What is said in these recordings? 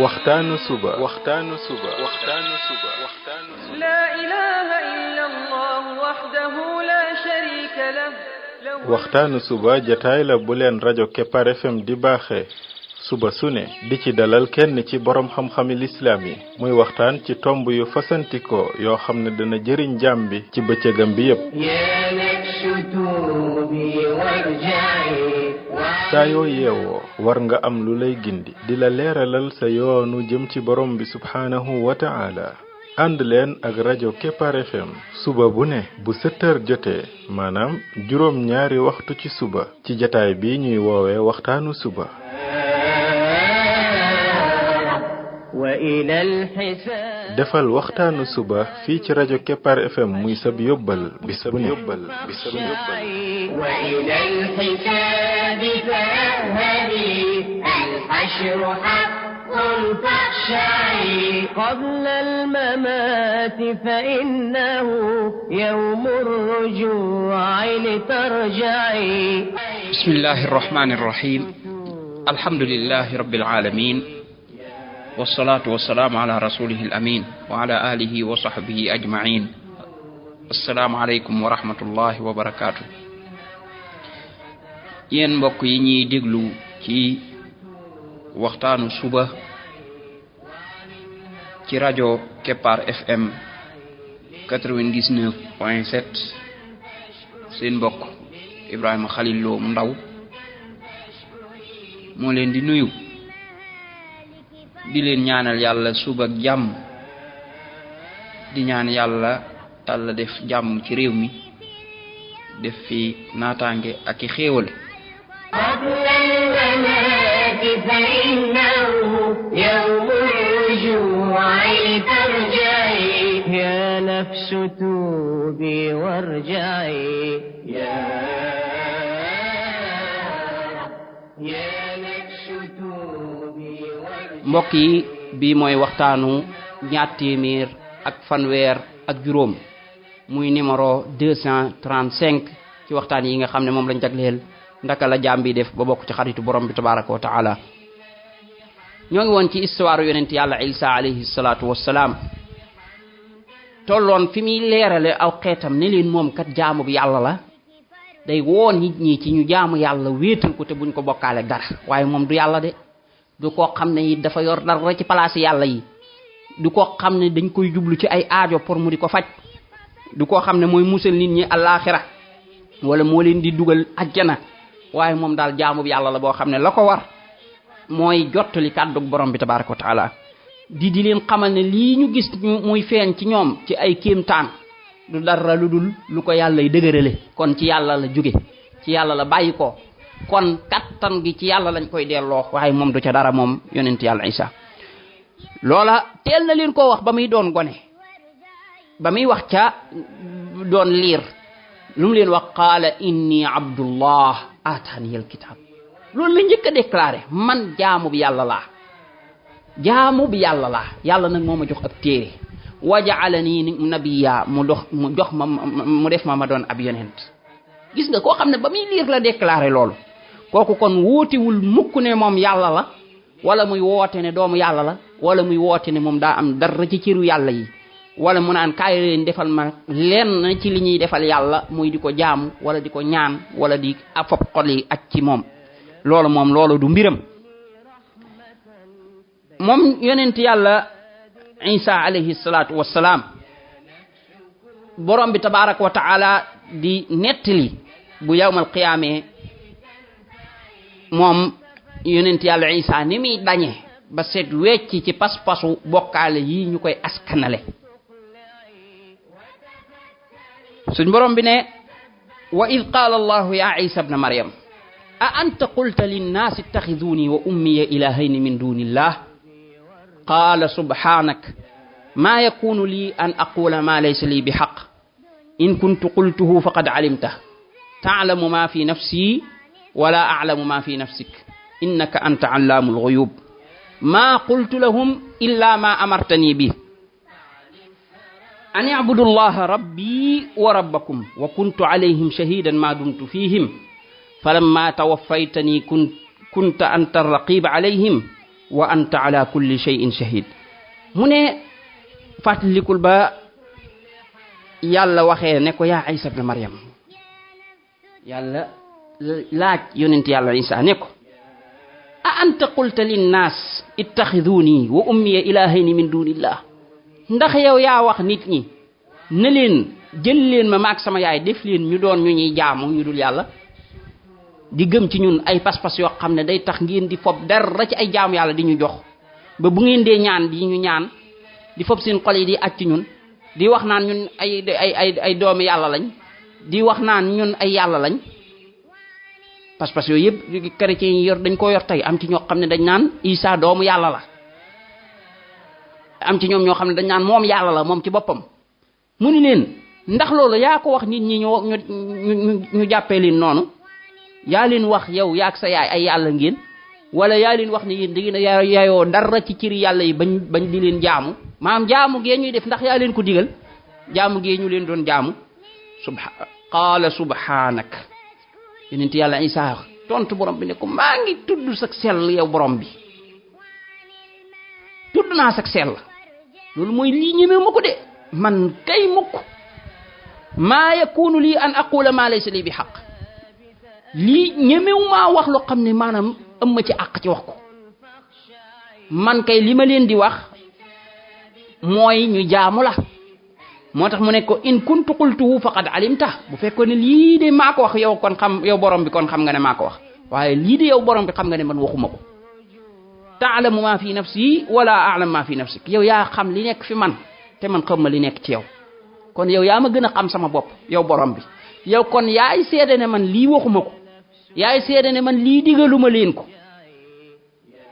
waxtaanu suba لا إله إلا الله وحده لا شريك له waxtaanu suba jataay la bu leen rajo Kepar FM di baaxee suba su ne di ci dalal kenn ci borom xam-xami lislaam yi muy waxtaan ci tomb yu fasantikoo yoo xam ne dana jëriñ jaam bi ci bëccëgam bi yépp saa yoo yeewoo war nga am lu lay gindi di la leeralal sa yoonu jëm ci borom bi subhaanahu wa ta'ala ànd leen ak rajo Kepar FM suba bu ne bu 7h jotee maanaam juróom ñaari waxtu ci suba ci jataay bi ñuy woowee waxtaanu suba defal waxtaanu suba fii ci rajo Kepar FM muy sab yóbbal bis bu ne قبل الممات فإنه يوم الرجوع لترجعي بسم الله الرحمن الرحيم الحمد لله رب العالمين والصلاة والسلام على رسوله الأمين وعلى آله وصحبه أجمعين السلام عليكم ورحمة الله وبركاته yéen mbokk yi ñuy déglu ci waxtaanu suba ci rajo Kepar FM 99.7 seen mbokk Ibrahima Khalil Lo mu ndaw moo leen di nuyu di leen ñaanal yàlla suba ak jàmm di ñaan yàlla def jàmm ci réew mi def fi naataange ak i xéewal فإنه يوم الرجوع لترجعي يا نفس توبي وارجعي يا نفس توبي وارجعي mbokk yi bi mooy waxtaanu ñaar téeméer ak fanweer ak juróom muy numéro 235 ci waxtaan yi nga xam ne moom lañ jagleel ndaka la jaam bi def ba bokk ci xaritu borom bi tabaraka wa taala ñoo ngi woon ci histoire yonent yàlla Isa alayhi salaatu wassalaam tolloon fi muy leerale aw xeetam ne leen moom kat jaamu bi yàlla la day woon nit ñi ci ñu jaamu yàlla wéetal ko te buñ ko bokkaale dara waaye moom du yàlla de du ko xam ne it dafa yor dara ci place yàlla yi du ko xam ne dañ koy jublu ci ay aajo pour mu di ko faj du ko xam ne mooy musal nit ñi àllaaxira wala moo leen di dugal ajjana waaye moom daal jaamu bi yàlla la boo xam ne la ko war mooy jottali kàddug borom bi tabaraka wa taala di leen xamal ne lii ñu gis muy feeñ ci ñoom ci ay kéemtaan du dara lu dul lu ko yàlla y dëgërale kon ci yàlla la jóge ci yàlla la bàyyi ko kon kattan gi ci yàlla lañ koy delloo waaye moom du ca dara moom yonent yàlla Isa loola teel na leen koo wax ba muy doon gone ba muy wax ca doon liir lu mu leen wax qaala inni abdullah atani al kitab loolu la njëkk a déclaré man jaamu bi yàlla laa yàlla nag moo ma jox ab téere waja'alani nabiyya mu jox ma mu def ma doon ab yonent gis nga koo xam ne ba muy liir la déclaré loolu kooku kon wóotewul mukk ne moom yàlla la wala muy woote ne doomu yàlla la wala muy woote ne moom daa am dara ci ciru yàlla yi wala mu naan kaay leen defal ma lenn ci li ñuy defal yàlla muy di ko jaamu wala di ko ñaan wala di fop xol yi ak ci moom loolu du mbiram moom yonent yàlla Isa alayhi salaatu wassalaam borom bi tabaraka wa taala di nettali bu yawmal qiyaame moom yonent yàlla Isa ni muy dañe ba seet wecc ci pas-pasu bokkaale yi ñu koy askanale suñ borom bi ne wa id qaala allahu ya Isa ibna Maryam a anta qulta linnaasi ittaxiduni wa ummiya ilahayni min dunillah qaala subhanak ma yakunu li an aqula ma laysa li bihaq in kuntu qultuhu faqad alimta ta'lamu ma fi nafsi wala a'lamu ma fi nafsik innaka anta allamul ghuyub ma qultu lahum illa ma amartani bi an i'budu allaha rabbi wa rabbakum wa kuntu alayhim shahidan ma dumtu fihim falamma tawaffaytani kunta anta ar-raqib alayhim wa anta ala kulli shay'in shahid. mu ne fàttalikul ba yàlla waxee ne ko yaa Isa ibn Maryam, yàlla laaj yonent yàlla Isa ne ko a anta qulta linnaas ittaxiduni wa ummiya ilahayni min dunillah, ndax yow yaa wax nit ñi ne leen jël leen ma maag sama yaay def leen ñu doon ñu ñuy jaamu ñu dul yàlla, di gëm ci ñun ay pas-pas yoo xam ne day tax ngeen di fob dara ci ay jaamu yàlla di ñu jox, ba bu ngeen dee ñaan di ñu ñaan di fob seen xol yi di aj ci ñun, di wax naan ñun ay doomi yàlla lañ, di wax naan ñun ay yàlla lañ. pas-pas yooyu yëpp chrétiens yi yor dañ ko yor tey. am ci ñoo xam ne dañ naan Isa doomu yàlla la, am ci ñoom ñoo xam ne dañ naan moom yàlla la moom ci boppam. mu ni leen ndax loolu yaa ko wax nit ñi ñu jàppee leen noonu, yaa leen wax yow yaag sa yaay ay yàlla ngeen, wala yaa leen wax ne yéen da ngeen a yaayoo dara ci ciri yàlla yi bañ di leen jaamu, maam jaamu gee ñuy def ndax yaa leen ko digal, jaamu gee ñu leen doon jaamu. qaala subhanak, yonent yàlla Isa tontu borom bi ne ko maa ngi tudd sak sell yow borom bi, tudd naa sak sell. loolu mooy lii ñemewu ma ko de, man kay mukk maa yakunu lii an aqula ma laysa li bi xaq, lii ñemewu maa wax loo xam ne maanaam am ma ci àq ci wax ko. man kay li ma leen di wax mooy ñu jaamu la. moo tax mu ne ko in kuntu qultuhu faqad alimta, bu fekkoon ne lii de maa ko wax yow kon xam yow borom bi kon xam nga ne maa ko wax, waaye lii de yow borom bi xam nga ne man waxuma ko. taalamu ma fi nafsi wala a'lamu ma fi nafsik, yow yaa xam li nekk fi man te man xam ma li nekk ci yow, kon yow yaa ma gën a xam sama bopp yow borom bi. yow kon yaay seede ne man lii waxuma ko, yaay seede ne man lii digaluma leen ko.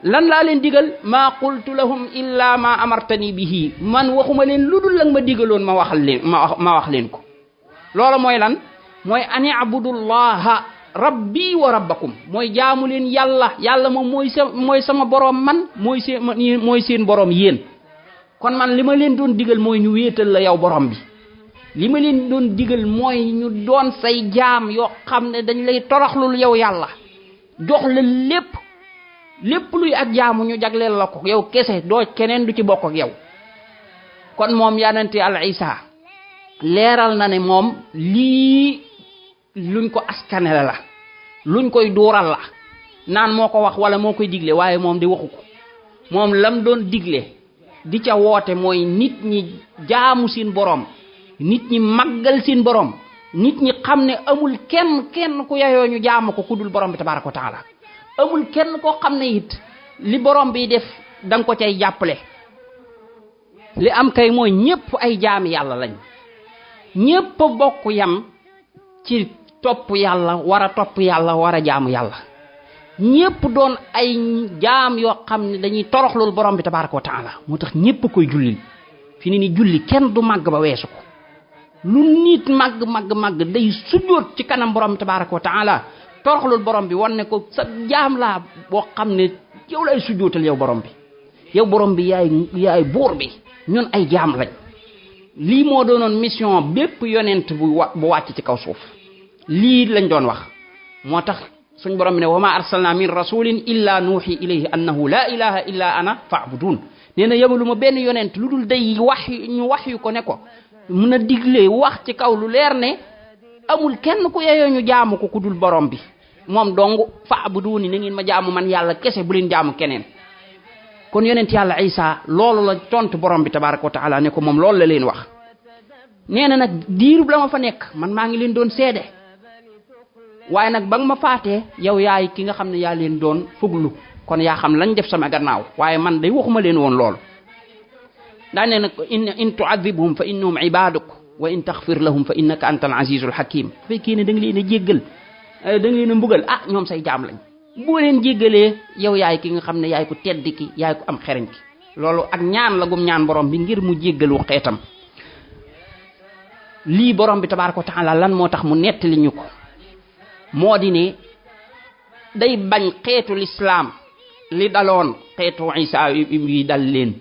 lan laa leen digal maa qultu lahum illa ma amartani bihi, man waxuma leen lu dul lang ma digaloon ma wax leen ko. loolu mooy lan? mooy an i'budullaha rabbi wa rabbakum, mooy jaamu leen yàlla moom mooy sama borom man, mooy seen borom yéen. kon man li ma leen doon digal mooy ñu wéetal la yow borom bi, li ma leen doon digal mooy ñu doon say jaam yoo xam ne dañ lay toroxlul yow yàlla, jox la lépp luy ak jaamu ñu jagleel la ko yow kese, doo keneen du ci bokk ak yow. kon moom yonent Yàlla Isa leeral na ne moom lii luñ ko askanele la, luñ koy duural la, naan moo ko wax wala moo koy digle, waaye moom di waxu ko. moom lam doon digle di ca woote mooy nit ñi jaamu seen borom, nit ñi màggal seen borom, nit ñi xam ne amul kenn ku yayoo ñu jaamu ko ku dul borom bi tabaaraka wa taala. amul kenn koo xam ne it li borom bi def danga ko cay jàppale. li am kay mooy ñépp ay jaami yàlla lañ, ñépp bokk yam ci topp yàlla, war a jaamu yàlla. ñépp doon ay jaam yoo xam ne dañuy toroxlul borom bi tabaaraka wa taala. moo tax ñépp koy jullil. fi ni julli kenn du màgg ba weesu ko. lu nit màgg day sujjóot ci kanam borom bi tabaaraka wa taala, toroxlul borom bi wan ne ko sa jaam laa boo xam ne yow lay sujjóotal yow borom bi. yow borom bi yaay buur bi, ñun ay jaam lañ. lii moo doonoon mission bépp yonent bu wàcc ci kaw suuf. lii lañ doon wax. moo tax suñ borom bi ne wa ma arsalna min rasulin illa nuuxi ilayhi annahu la ilaha illa ana fa'budun. nee na yebaluma benn yonent lu dul day wax yu ko ne ko mun a digle wax ci kaw lu leer ne amul kenn ku yeyoo ñu jaamu ko ku dul borom bi moom dong fa'buduni, na ngeen ma jaamu man yàlla kese, bu leen jaamu keneen. kon yonent yàlla Isa loolu la tontu borom bi tabaaraka wa taala ne ko moom loolu la leen wax. nee na nag diirub la ma fa nekk man maa ngi leen doon seede, waaye nag ba nga ma faatee yow yaay ki nga xam ne yaa leen doon fuglu, kon yaa xam lañ def sama gannaaw, waaye man day waxuma leen woon loolu. daa ne nag in tu'adhibhum fa innahum ibaduk wa in taghfir lahum fa innaka antal azizul hakim. fekkee ne da nga leen a jéggal, da nga leen a mbugal, ñoom say jaam lañ. boo leen jéggalee yow yaay ki nga xam ne yaay ko tedd ki, yaay ko am xereñ ki. loolu ak ñaan la gum ñaan borom bi ngir mu jéggalu xeetam. lii borom bi tabaaraka wa taala lan moo tax mu nettali ñu ko, moo di ne day bañ xeetu lislaam li daloon xeetu Isa yi dal leen,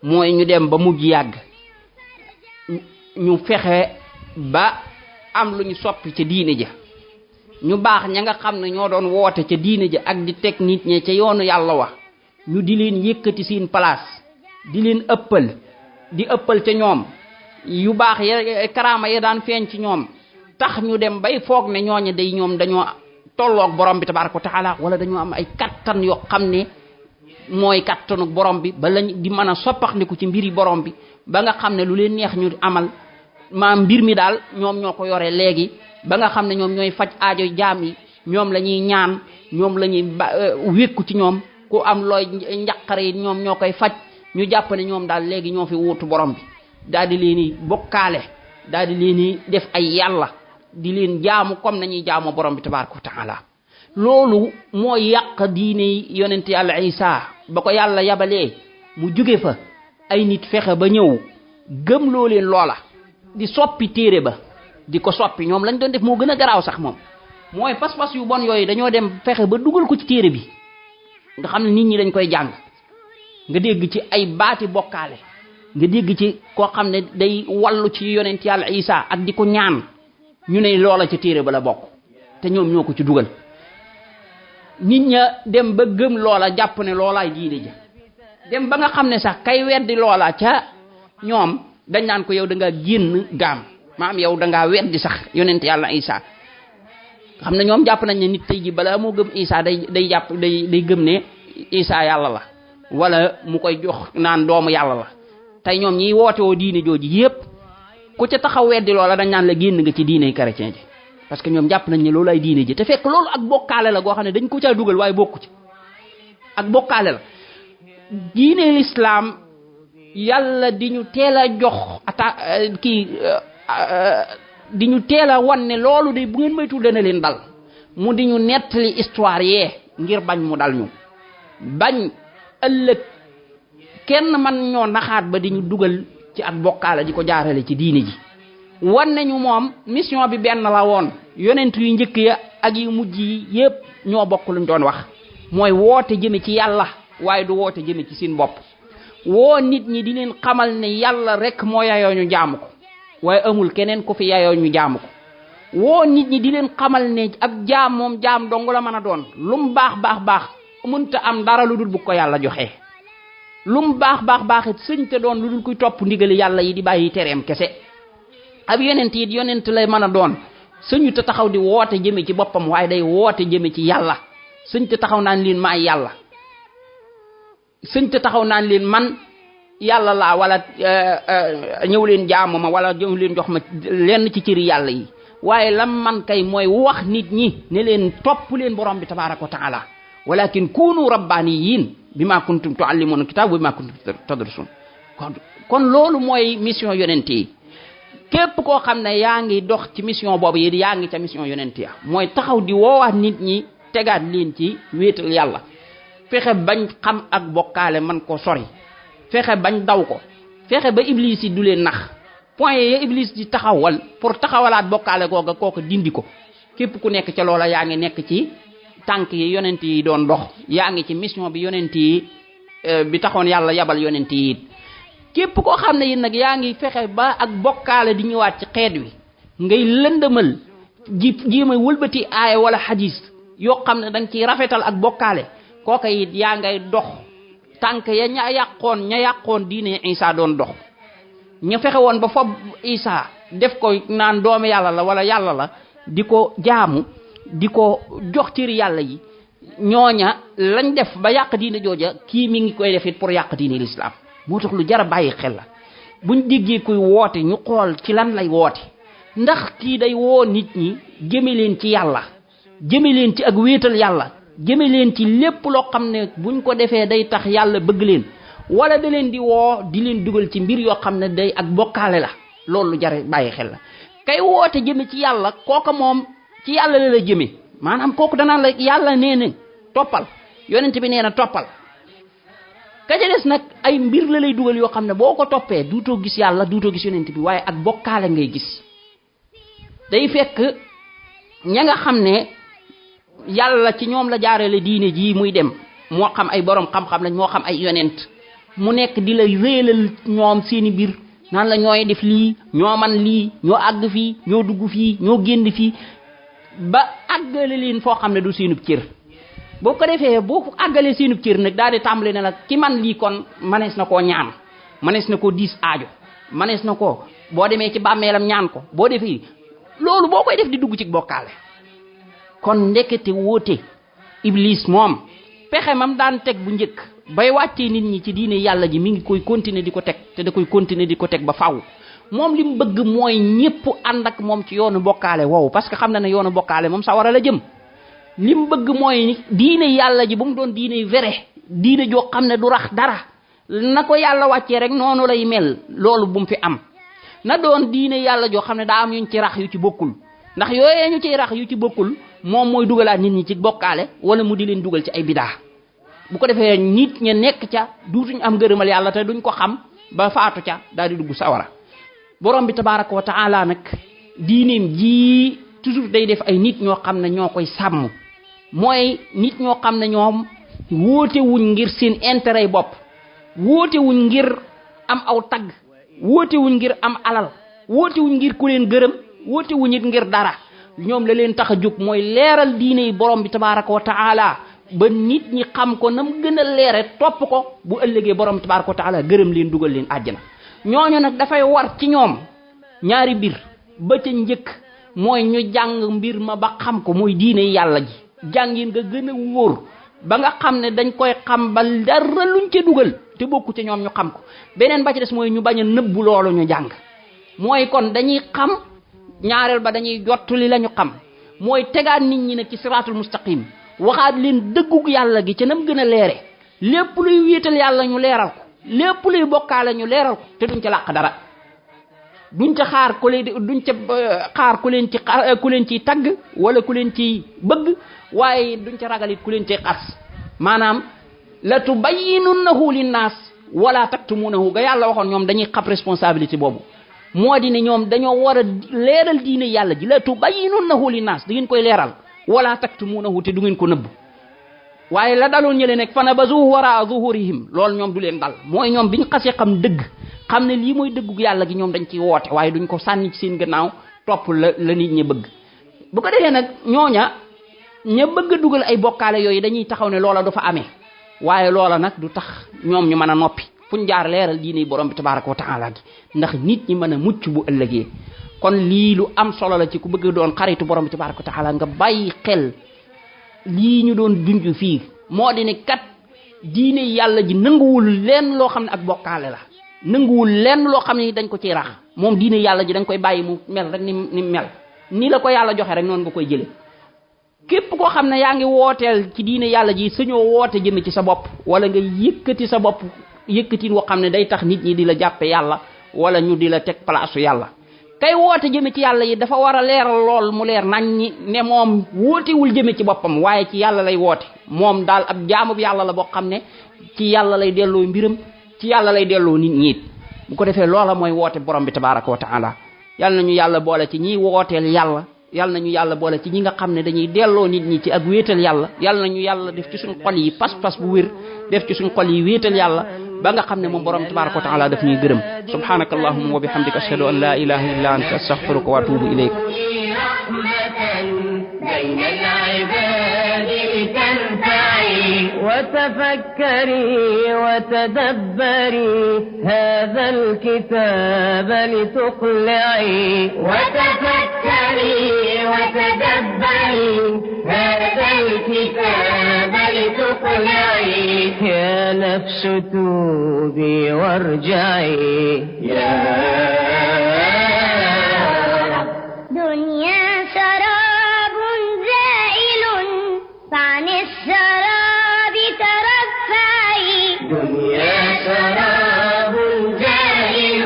mooy ñu dem ba mujj yàgg ñu fexe ba am lu ñu soppi ca diine ja. ñu baax ña nga xam ne ñoo doon woote ca diine ja ak di teg nit ñi ca yoonu yàlla wa, ñu di leen yëkkati seen place di leen di ëppal ca ñoom yu baax ya karaama ya daan feeñ ci ñoom tax ñu dem bay foog ne ñooñu day ñoom dañoo tolloog borom bi tabaaraka wa taala wala dañoo am ay kattan yoo xam ne mooy kattanu borom bi ba lañ di mën a soppaxndiku ci mbiri borom bi ba nga xam ne lu leen neex ñu amal maam mbir mi daal ñoom ñoo ko yore léegi ba nga xam ne ñoom ñooy faj aajo jaam yi ñoom la ñuy ñaan ñoom la ñuy wékku ci ñoom ku am looy njaqare yi ñoom ñoo koy faj ñu jàpp ne ñoom daal léegi ñoo fi wuutu borom bi daal di leen di bokkaale daal di leen di def ay yàlla di leen jaamu comme nañuy jaamoo borom bi tabaaraka wa taala loolu moo yàq diine yonent yàlla Isa ba ko yàlla yabalee mu jóge fa ay nit fexe ba ñëw gëm loo leen loola di soppi téere ba di ko soppi ñoom lañ doon def moo gën a garaaw sax moom mooy pas-pas yu bon yooyu dañoo dem fexe ba dugal ko ci téere bi nga xam ne nit ñi dañ koy jàng nga dégg ci ay baati bokkaale nga dégg ci koo xam ne day wallu ci yonent yàlla Isa ak di ko ñaan ñu ne loola ci téere ba la bokk te ñoom ñoo ko ci dugal nit ña dem ba gëm loola jàpp ne loolaay diine ja dem ba nga xam ne sax kay weddi loola ca ñoom dañ naan ko yow da ngaa génn gaam maam yow da ngaa weddi sax yonent yàlla Isa xam ne ñoom jàpp nañ ne nit tey ji balaa moo gëm Isa day jàpp day gëm ne Isa yàlla la wala mu koy jox naan doomu yàlla la tey ñoom ñiy woote woo diine jooju yépp ku ca taxaw weddi loola dañ naan la génn nga ci diine chrétien ji parce que ñoom jàpp nañ ne loolu ay diine ji te fekk loolu ak bokkaale la goo xam ne dañ ko caa dugal waaye bokku ci ak bokkaale la diine l'islam yàlla di ñu teel a jox di ñu teel a wan ne loolu de bu ngeen moytuwul dana leen dal mu di ñu nettali histoire yee ngir bañ mu dal ñu bañ ëllëg kenn man ñoo naxaat ba di ñu dugal ci ak bokkaale di ko jaarale ci diine ji wan nañu moom mission bi benn la woon yonent yu njëkk ya ak yu mujj yi yépp ñoo bokk luñ doon wax mooy woote jëme ci yàlla waaye du woote jëme ci seen bopp woo nit ñi di leen xamal ne yàlla rek moo yayoo ñu jaamu ko waaye amul keneen ku fi yayoo ñu jaamu ko woo nit ñi di leen xamal ne ab jaam moom jaam dong la mën a doon lum baax mënta am dara lu dul bu ko yàlla joxee lum baax it sëñ te doon lu dul kuy topp ndigali yàlla yi di bàyyi tereem kese ab yonent it yonent lay mën a doon sëñu te taxaw di woote jëme ci boppam waaye day woote jëme ci yàlla sëñ te taxaw naan leen maay yàlla sëñ te taxaw naan leen man yàlla laa wala ñëw leen jaamu ma wala ñëw leen jox ma lenn ci cëri yàlla yi waaye lam man kay mooy wax nit ñi ne leen topp leen borom bi tabaaraka wa taala walakin kunu rabbaniyin bima kuntum tuallimuna kitab wa bima kuntum tadrusun kon loolu mooy mission yonent yi képp koo xam ne yaa ngi dox ci mission boobu yi yaa ngi ca mission yonent ya mooy taxaw di woowaat nit ñi tegaat leen ci wéetal yàlla fexe bañ xam ak bokkaale man ko sori fexe bañ daw ko fexe ba iblis yi du leen nax point ya iblis di taxawal pour taxawalaat bokkaale googa kooku dindi ko képp ku nekk ca loola yaa ngi nekk ci tànk yi yonent yi doon dox yaa ngi ci mission bi yonent yi bi taxoon yàlla yabal yonent yi képp koo xam ne yi nag yaa ngi fexe ba ak bokkaale di ñëwaat ci xeet wi ngay lëndëmal jéem a wëlbati aaya wala xadis yoo xam ne danga ciy rafetal ak bokkaale kooka it yaa ngay dox tànk ya ña yàqoon diine Isa doon dox ñu fexe woon ba fob Isa def ko naan doomu yàlla la wala yàlla la di ko jaamu di ko jox cëri yàlla yi ñooña lañ def ba yàq diine jooja kii mi ngi koy def it pour yàq diine l'islam moo tax lu jar a bàyyi xel la buñ déggee kuy woote ñu xool ci lan lay woote ndax kii day woo nit ñi jëme leen ci yàlla jëme leen ci ak wéetal yàlla jëme leen ci lépp loo xam ne buñ ko defee day tax yàlla bëgg leen wala da leen di woo di leen dugal ci mbir yoo xam ne day ak bokkaale la loolu lu jar a bàyyi xel la kay woote jëme ci yàlla kooka moom ci yàlla la jëme maanaam kooku danaan la yàlla nee na toppal yonent bi nee na toppal ka ca des nag ay mbir la lay dugal yoo xam ne boo ko toppee duutoo gis yàlla duutoo gis yonent bi waaye ak bokkaale ngay gis day fekk ña nga xam ne yàlla ci ñoom la jaarale diine ji muy dem moo xam ay borom xam-xam lañ moo xam ay yonent mu nekk di la réelal ñoom seeni mbir naan la ñooy def lii ñoo man lii ñoo àgg fii ñoo dugg fii ñoo génn fii ba àggale leen foo xam ne du seenub cër boo ko defee boo àggalee seenub cër nag daal di tàmbali ne la ki man lii kon manees na koo ñaan manees na koo diis aajo manees na ko boo demee ci bàmmeelam ñaan ko boo defee loolu boo koy def di dugg ci bokkaale. kon ndekete wóote iblis moom pexe mam daan teg bu njëkk bay wàccee nit ñi ci diine yàlla ji mi ngi koy continuer di ko teg te da koy continuer di ko teg ba faw moom li mu bëgg mooy ñëpp ànd ak moom ci yoonu bokkaale woowu parce que xam na ne yoonu bokkaale moom sawara la jëm. li mu bëgg mooy diine yàlla ji bu mu doon diine vrai diine joo xam ne du rax dara na ko yàlla wàccee rek noonu lay mel loolu bu mu fi am na doon diine yàlla joo xam ne daa am yuñ ci rax yu ci bokkul ndax yooyee ñu ciy rax yu ci bokkul moom mooy dugalaat nit ñi ci bokkaale wala mu di leen dugal ci ay bidaa bu ko defee nit ña nekk ca duutuñ am gërëmal yàlla te duñ ko xam ba faatu ca daal di dugg sawara borom bi tabaraka wa taala nag diineem ji toujours day def ay nit ñoo xam ne ñoo koy sàmm mooy nit ñoo xam ne ñoom wóote wuñ ngir seen intérêt yi bopp wóote wuñ ngir am aw tagg wóote wuñ ngir am alal wóote wuñ ngir ku leen gërëm wóote wuñ it ngir dara ñoom la leen tax a jóg mooy leeral diine yi borom bi tabaraka wa taala ba nit ñi xam ko nam gën a leere topp ko bu ëllëgee borom bi tabaraka wa taala gërëm leen dugal leen àjjana ñooñu nag dafay war ci ñoom ñaari mbir ba ca njëkk mooy ñu jàng mbir ma ba xam ko mooy diine yàlla ji jàngin nga gën a wóor ba nga xam ne dañ koy xam ba dara luñ ca dugal te bokku ca ñoom ñu xam ko beneen ba ci des mooy ñu bañ a nëbbu loolu ñu jàng mooy kon dañuy xam ñaareel ba dañuy jottali la ñu xam mooy tegaat nit ñi nag ci siraatul mustaqim waxaat leen dëggug yàlla gi ca nam gën a leere lépp luy wéetal yàlla ñu leeral ko lépp luy bokkaale ñu leeral ko te duñ ca làq dara duñ ca xaar ku leen duñ ca xaar ku leen ciy tagg wala ku leen ciy bëgg waaye duñ ca ragalit ku leen ciy xas maanaam la tubayyinunnahu linnaas wala taktumunahu ga yàlla waxoon ñoom dañuy xab responsabilité boobu moo di ne ñoom dañoo war a leeral diine yàlla ji la tubayyinunnahu linnaas da ngeen koy leeral wala taktumunahu te du ngeen ko nëbb waaye la daloon ñële nekk fa nabazuhu wara zuhurihim loolu ñoom du leen dal mooy ñoom biñ xasee xam dëgg xam ne lii mooy dëggu yàlla gi ñoom dañ ciy woote waaye duñ ko sànni ci seen gannaaw topp la nit ñi bëgg bu ko defee nag ñooña ña bëgg a dugal ay bokkaale yooyu dañuy taxaw ne loola du fa amee waaye loola nag du tax ñoom ñu mën a noppi fuñ jaar leeral diine borom bi tabaraka wa taala gi ndax nit ñi mën a mucc bu ëllëgee kon lii lu am solo la ci ku bëgg doon xaritu borom bi tabaraka wa taala nga bàyyi xel lii ñu doon junj fii moo di ne kat diine yàlla ji nanguwul lenn loo xam ne ak bokkaale la nanguwul lenn loo xam ne dañ ko ciy rax moom diine yàlla ji dañ koy bàyyi mu mel rek ni mel ni la ko yàlla joxe rek noonu nga koy jële képp koo xam ne yaa ngi wooteel ci diine yàlla ji sañoo woote jëme ci sa bopp wala nga yëkkati sa bopp yëkkatin woo xam ne day tax nit ñi di la jàppe yàlla wala ñu di la teg place yàlla kay woote jëme ci yàlla yi dafa war a leeral lool mu leer nañ ñi ne moom wootewul jëme ci boppam waaye ci yàlla lay woote moom daal ab jaamu bi yàlla la boo xam ne ci yàlla lay delloo mbiram ci yàlla lay delloo nit ñi bu ko defee loola mooy woote borom bi tabaraka wa taala yàlla nañu yàlla boole ci ñiy wooteel yàlla yàlla nañu yàlla boole ci ñi nga xam ne dañuy delloo nit ñi ci ak wéetal yàlla yàlla nañu yàlla def ci suñ xol yi pas-pas bu wér def ci suñ xol yi wéetal yàlla ba nga xam ne moom borom tabaraka wa taala daf ñuy gërëm subhanaka allahumma wa bihamdika ashhadu an la ilaha illa anta astaghfiruka wa atubu ilayk بين العباد لتنفعي وتفكري وتدبري هذا الكتاب لتقلعي وتفكري وتدبري هذا الكتاب لتقلعي يا نفس توبي وارجعي يا دنيا سراب زائل فعن السراب ترفعي دنيا سراب زائل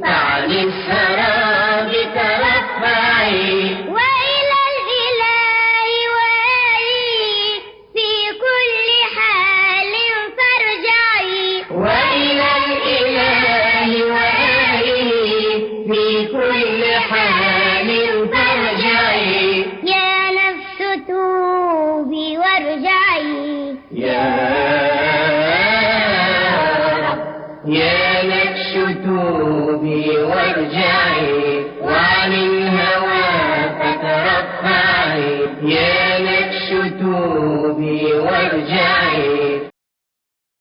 فعن السراب ترفعي وإلى الإله وآله في كل حال فارجعي وإلى الإله وآله في كل حال فارجعي يا نفس توبي وارجعي يا نفس توبي وارجعي وعن الهوى فترفعي يا نفس الشتوب وارجعي